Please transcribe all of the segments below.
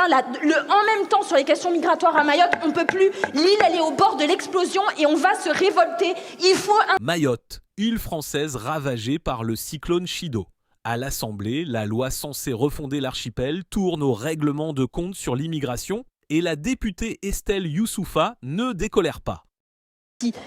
train, en même temps, sur les questions migratoires à Mayotte, on ne peut plus. L'île, elle est au bord de l'explosion et on va se révolter. Il faut Mayotte, île française ravagée par le cyclone Chido. À l'Assemblée, la loi censée refonder l'archipel tourne au règlement de compte sur l'immigration et la députée Estelle Youssoufa ne décolère pas.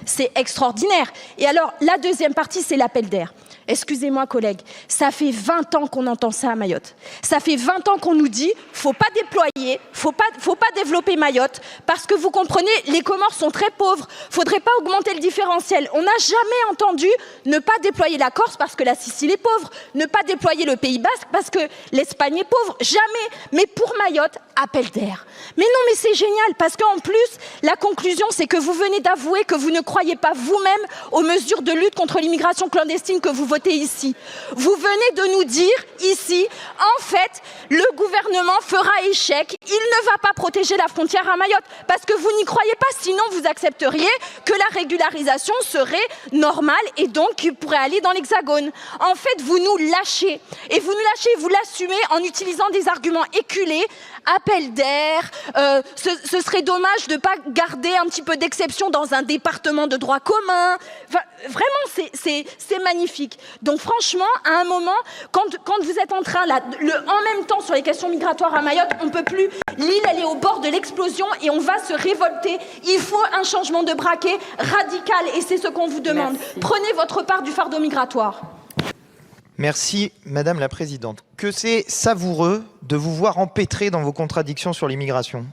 C'est extraordinaire. Et alors, la deuxième partie, c'est l'appel d'air. Excusez-moi, collègues, ça fait 20 ans qu'on entend ça à Mayotte. Ça fait 20 ans qu'on nous dit faut pas déployer, faut pas développer Mayotte, parce que vous comprenez, les Comores sont très pauvres, faudrait pas augmenter le différentiel. On n'a jamais entendu ne pas déployer la Corse parce que la Sicile est pauvre, ne pas déployer le Pays Basque parce que l'Espagne est pauvre. Jamais. Mais pour Mayotte, appel d'air. Mais non, mais c'est génial, parce qu'en plus, la conclusion, c'est que vous venez d'avouer que vous ne croyez pas vous-même aux mesures de lutte contre l'immigration clandestine que vous votez ici. Vous venez de nous dire ici, en fait, le gouvernement fera échec, il ne va pas protéger la frontière à Mayotte, parce que vous n'y croyez pas, sinon vous accepteriez que la régularisation serait normale et donc qu'il pourrait aller dans l'Hexagone. En fait, vous nous lâchez, et vous nous lâchez, vous l'assumez en utilisant des arguments éculés, appel d'air, ce serait dommage de ne pas garder un petit peu d'exception dans un département de droit commun. Enfin, vraiment, c'est magnifique. Donc franchement, à un moment, quand vous êtes en train, en même temps, sur les questions migratoires à Mayotte, on ne peut plus. L'île, elle est au bord de l'explosion et on va se révolter. Il faut un changement de braquet radical et c'est ce qu'on vous demande. Merci. Prenez votre part du fardeau migratoire. Merci, Madame la Présidente. Que c'est savoureux de vous voir empêtré dans vos contradictions sur l'immigration.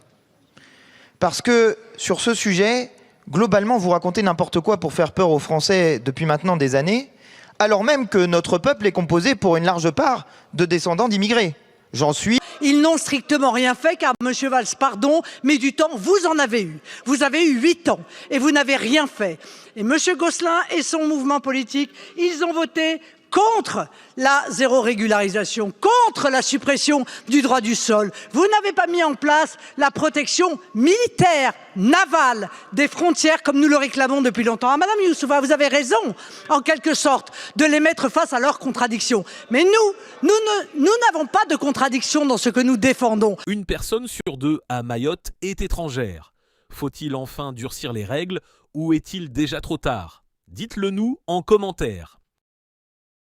Parce que, sur ce sujet, globalement, vous racontez n'importe quoi pour faire peur aux Français depuis maintenant des années, alors même que notre peuple est composé pour une large part de descendants d'immigrés. J'en suis... Ils n'ont strictement rien fait car, Monsieur Valls, pardon, mais du temps, vous en avez eu. Vous avez eu 8 ans et vous n'avez rien fait. Et Monsieur Gosselin et son mouvement politique, ils ont voté contre la zéro régularisation, contre la suppression du droit du sol. Vous n'avez pas mis en place la protection militaire, navale des frontières comme nous le réclamons depuis longtemps. Ah, Madame Youssoufa, vous avez raison, en quelque sorte, de les mettre face à leurs contradictions. Mais nous n'avons pas de contradiction dans ce que nous défendons. Une personne sur 2 à Mayotte est étrangère. Faut-il enfin durcir les règles ou est-il déjà trop tard? Dites-le nous en commentaire.